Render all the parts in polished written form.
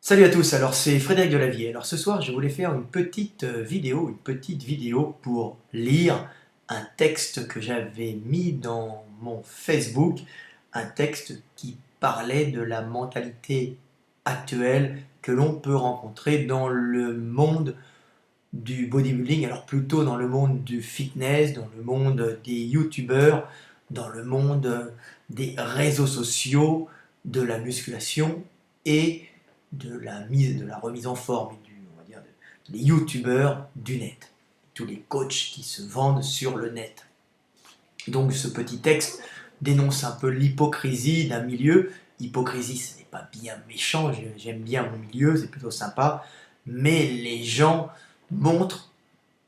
Salut à tous, alors c'est Frédéric Delavier. Alors ce soir je voulais faire une petite vidéo pour lire un texte que j'avais mis dans mon Facebook, un texte qui parlait de la mentalité actuelle que l'on peut rencontrer dans le monde du bodybuilding, alors plutôt dans le monde du fitness, dans le monde des youtubeurs, dans le monde des réseaux sociaux, de la musculation et de la remise en forme et on va dire, les youtubeurs du net, tous les coachs qui se vendent sur le net. Donc ce petit texte dénonce un peu l'hypocrisie d'un milieu. Hypocrisie, ce n'est pas bien méchant, j'aime bien mon milieu, c'est plutôt sympa, mais les gens montrent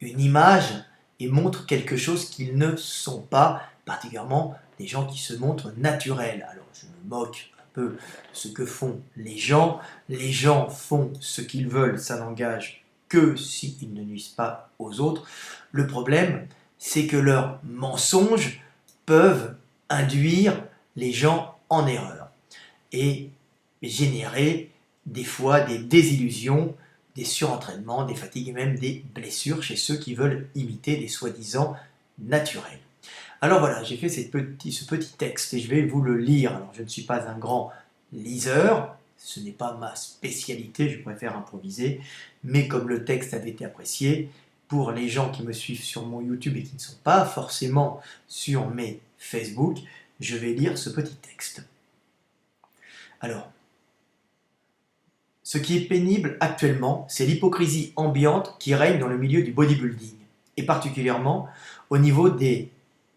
une image et montrent quelque chose qu'ils ne sont pas, particulièrement des gens qui se montrent naturels. Alors je me moque un peu de ce que font les gens font ce qu'ils veulent, ça n'engage que s'ils ne nuisent pas aux autres. Le problème, c'est que leurs mensonges peuvent induire les gens en erreur et générer des fois des désillusions, des surentraînements, des fatigues et même des blessures chez ceux qui veulent imiter des soi-disant naturels. Alors voilà, j'ai fait ce petit texte et je vais vous le lire. Alors je ne suis pas un grand liseur, ce n'est pas ma spécialité, je préfère improviser, mais comme le texte avait été apprécié, pour les gens qui me suivent sur mon YouTube et qui ne sont pas forcément sur mes Facebook, je vais lire ce petit texte. Alors, ce qui est pénible actuellement, c'est l'hypocrisie ambiante qui règne dans le milieu du bodybuilding, et particulièrement au niveau des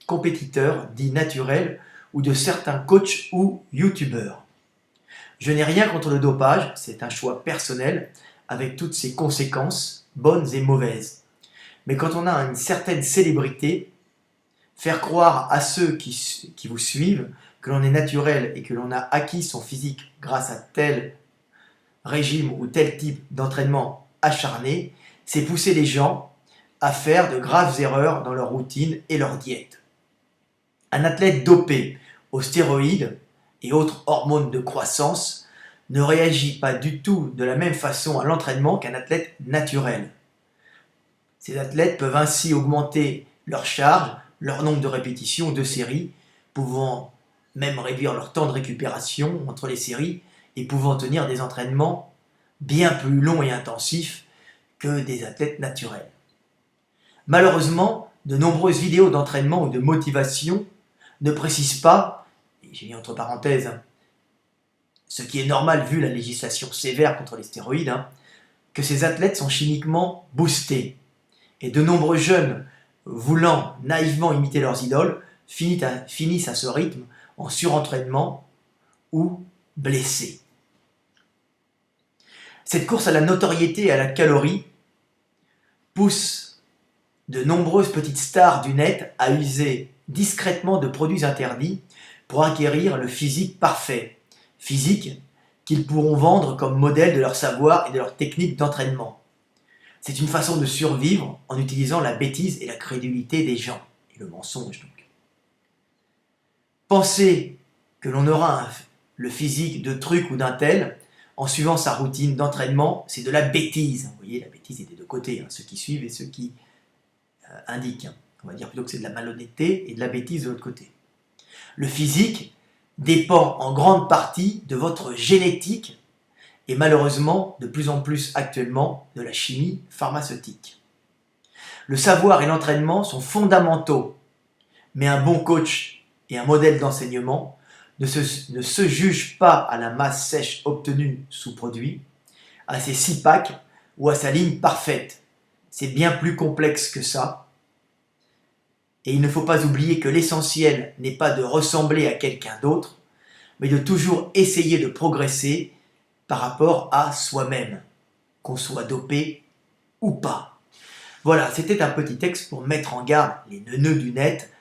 compétiteurs dits naturels ou de certains coachs ou youtubeurs. Je n'ai rien contre le dopage, c'est un choix personnel avec toutes ses conséquences, bonnes et mauvaises. Mais quand on a une certaine célébrité, faire croire à ceux qui vous suivent que l'on est naturel et que l'on a acquis son physique grâce à tel régime ou tel type d'entraînement acharné, c'est pousser les gens à faire de graves erreurs dans leur routine et leur diète. Un athlète dopé aux stéroïdes et autres hormones de croissance ne réagit pas du tout de la même façon à l'entraînement qu'un athlète naturel. Ces athlètes peuvent ainsi augmenter leur charge, leur nombre de répétitions ou de séries, pouvant même réduire leur temps de récupération entre les séries et pouvant tenir des entraînements bien plus longs et intensifs que des athlètes naturels. Malheureusement, de nombreuses vidéos d'entraînement ou de motivation ne précisent pas, et j'ai mis entre parenthèses, ce qui est normal vu la législation sévère contre les stéroïdes, que ces athlètes sont chimiquement boostés. Et de nombreux jeunes, voulant naïvement imiter leurs idoles, finissent à ce rythme en surentraînement ou blessés. Cette course à la notoriété et à la calorie pousse de nombreuses petites stars du net à user discrètement de produits interdits pour acquérir le physique parfait, physique qu'ils pourront vendre comme modèle de leur savoir et de leur technique d'entraînement. C'est une façon de survivre en utilisant la bêtise et la crédulité des gens, et le mensonge donc. Penser que l'on aura le physique de truc ou d'un tel en suivant sa routine d'entraînement, c'est de la bêtise. Vous voyez, la bêtise est des deux côtés, ceux qui suivent et ceux qui indiquent. On va dire plutôt que c'est de la malhonnêteté et de la bêtise de l'autre côté. Le physique dépend en grande partie de votre génétique et malheureusement, de plus en plus actuellement, de la chimie pharmaceutique. Le savoir et l'entraînement sont fondamentaux, mais un bon coach et un modèle d'enseignement ne se jugent pas à la masse sèche obtenue sous produit, à ses 6 packs ou à sa ligne parfaite. C'est bien plus complexe que ça. Et il ne faut pas oublier que l'essentiel n'est pas de ressembler à quelqu'un d'autre, mais de toujours essayer de progresser par rapport à soi-même, qu'on soit dopé ou pas. Voilà, c'était un petit texte pour mettre en garde les neuneux du net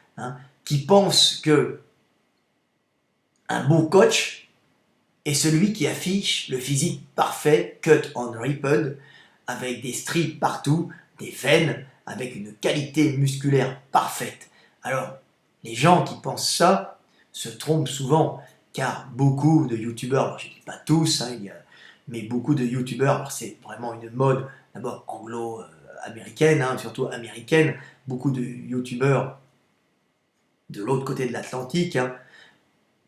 qui pensent que un bon coach est celui qui affiche le physique parfait, cut on ripped, avec des strips partout, des veines, avec une qualité musculaire parfaite. Alors, les gens qui pensent ça se trompent souvent, car beaucoup de youtubeurs, alors je ne dis pas tous, mais beaucoup de youtubeurs, alors c'est vraiment une mode d'abord anglo-américaine, hein, surtout américaine, beaucoup de youtubeurs de l'autre côté de l'Atlantique, hein,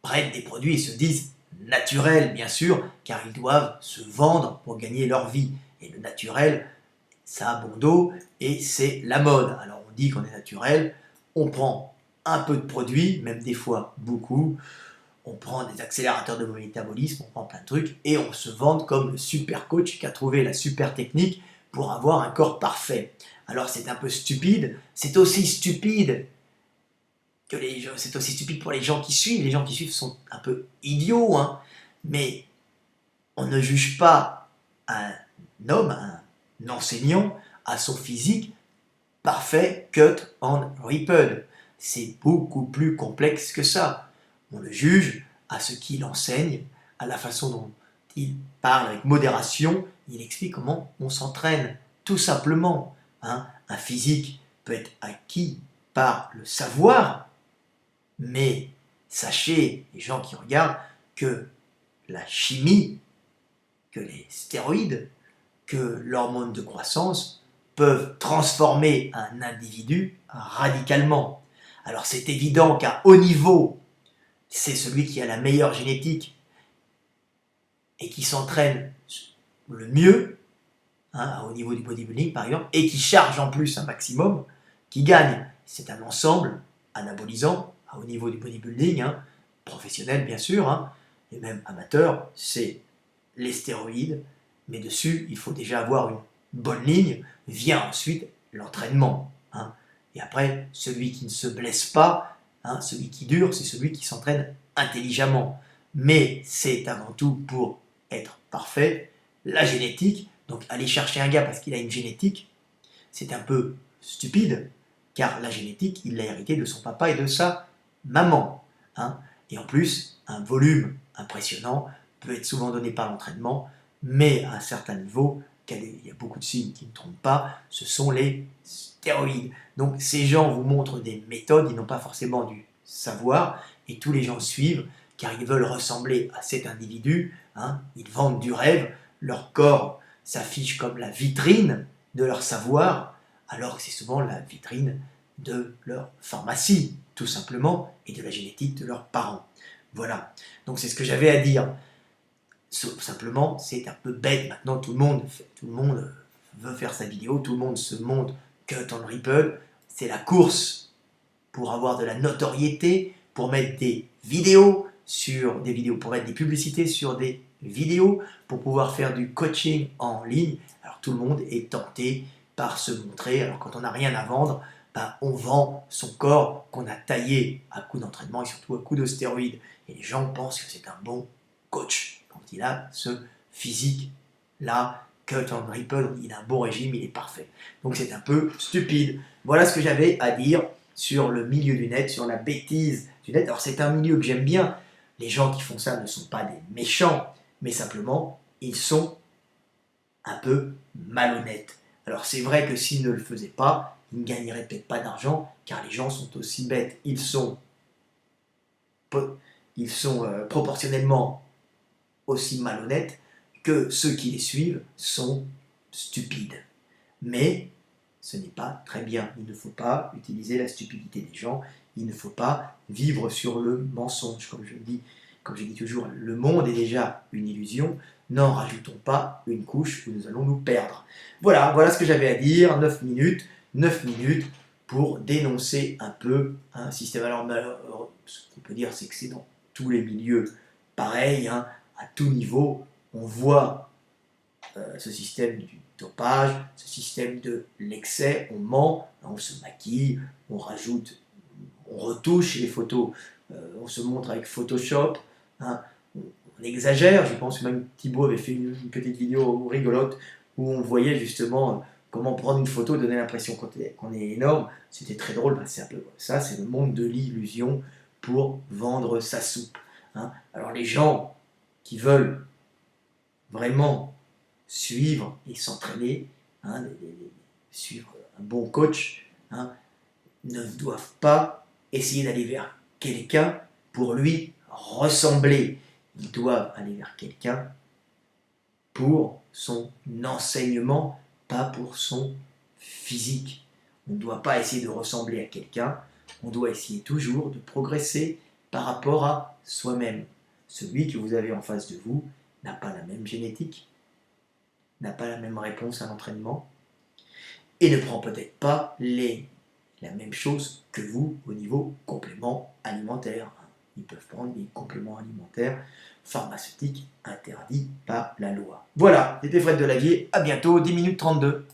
prennent des produits et se disent naturels, bien sûr, car ils doivent se vendre pour gagner leur vie. Et le naturel, ça a bon dos et c'est la mode. Alors on dit qu'on est naturel, on prend un peu de produits, même des fois beaucoup, on prend des accélérateurs de métabolisme, on prend plein de trucs et on se vante comme le super coach qui a trouvé la super technique pour avoir un corps parfait. Alors c'est un peu stupide, c'est aussi stupide c'est aussi stupide pour les gens qui suivent. Les gens qui suivent sont un peu idiots, hein. Mais on ne juge pas un homme, un enseignant, à son physique parfait, cut and ripped. C'est beaucoup plus complexe que ça. On le juge à ce qu'il enseigne, à la façon dont il parle avec modération, il explique comment on s'entraîne, tout simplement, hein. Un physique peut être acquis par le savoir, mais sachez, les gens qui regardent, que la chimie, que les stéroïdes, que l'hormone de croissance peuvent transformer un individu radicalement. Alors c'est évident qu'à haut niveau, c'est celui qui a la meilleure génétique et qui s'entraîne le mieux, hein, au niveau du bodybuilding par exemple, et qui charge en plus un maximum, qui gagne. C'est un ensemble anabolisant au niveau du bodybuilding, hein, professionnel bien sûr, hein, et même amateur, c'est les stéroïdes, mais dessus, il faut déjà avoir une bonne ligne, vient ensuite l'entraînement. Hein. Et après, celui qui ne se blesse pas, hein, celui qui dure, c'est celui qui s'entraîne intelligemment. Mais c'est avant tout pour être parfait, la génétique, donc aller chercher un gars parce qu'il a une génétique, c'est un peu stupide, car la génétique, il l'a hérité de son papa et de sa maman. Hein. Et en plus, un volume impressionnant peut être souvent donné par l'entraînement, mais à un certain niveau, il y a beaucoup de signes qui ne trompent pas, ce sont les stéroïdes. Donc ces gens vous montrent des méthodes, ils n'ont pas forcément du savoir, et tous les gens suivent, car ils veulent ressembler à cet individu, hein, ils vendent du rêve, leur corps s'affiche comme la vitrine de leur savoir, alors que c'est souvent la vitrine de leur pharmacie, tout simplement, et de la génétique de leurs parents. Voilà, donc c'est ce que j'avais à dire. Simplement, c'est un peu bête. Maintenant, tout le monde veut faire sa vidéo, tout le monde se montre cut on Ripple. C'est la course pour avoir de la notoriété, pour mettre des vidéos sur des vidéos, pour mettre des publicités sur des vidéos, pour pouvoir faire du coaching en ligne. Alors tout le monde est tenté par se montrer. Alors quand on n'a rien à vendre, ben, on vend son corps qu'on a taillé à coup d'entraînement et surtout à coup de stéroïdes. Et les gens pensent que c'est un bon coach. Quand il a ce physique-là, cut on ripple, il a un bon régime, il est parfait. Donc c'est un peu stupide. Voilà ce que j'avais à dire sur le milieu du net, sur la bêtise du net. Alors c'est un milieu que j'aime bien. Les gens qui font ça ne sont pas des méchants, mais simplement, ils sont un peu malhonnêtes. Alors c'est vrai que s'ils ne le faisaient pas, ils ne gagneraient peut-être pas d'argent, car les gens sont aussi bêtes. Ils sont proportionnellement aussi malhonnêtes que ceux qui les suivent sont stupides. Mais ce n'est pas très bien. Il ne faut pas utiliser la stupidité des gens. Il ne faut pas vivre sur le mensonge. Comme je dis toujours, le monde est déjà une illusion. N'en rajoutons pas une couche où nous allons nous perdre. Voilà ce que j'avais à dire. 9 minutes pour dénoncer un peu un système. Alors, ce qu'on peut dire, c'est que c'est dans tous les milieux pareil, hein, à tout niveau, on voit ce système du dopage, ce système de l'excès, on ment, on se maquille, on rajoute, on retouche les photos, on se montre avec Photoshop, hein, on exagère. Je pense que même Thibaut avait fait une petite vidéo rigolote où on voyait justement comment prendre une photo, donner l'impression qu'on est énorme. C'était très drôle, c'est un peu ça, c'est le monde de l'illusion pour vendre sa soupe. Hein. Alors les gens qui veulent vraiment suivre et s'entraîner, hein, suivre un bon coach, hein, ne doivent pas essayer d'aller vers quelqu'un pour lui ressembler. Ils doivent aller vers quelqu'un pour son enseignement, pas pour son physique. On ne doit pas essayer de ressembler à quelqu'un, on doit essayer toujours de progresser par rapport à soi-même. Celui que vous avez en face de vous n'a pas la même génétique, n'a pas la même réponse à l'entraînement, et ne prend peut-être pas la même chose que vous au niveau complément alimentaire. Ils peuvent prendre des compléments alimentaires pharmaceutiques interdits par la loi. Voilà, c'était Fred Delavier, à bientôt, 10 minutes 32.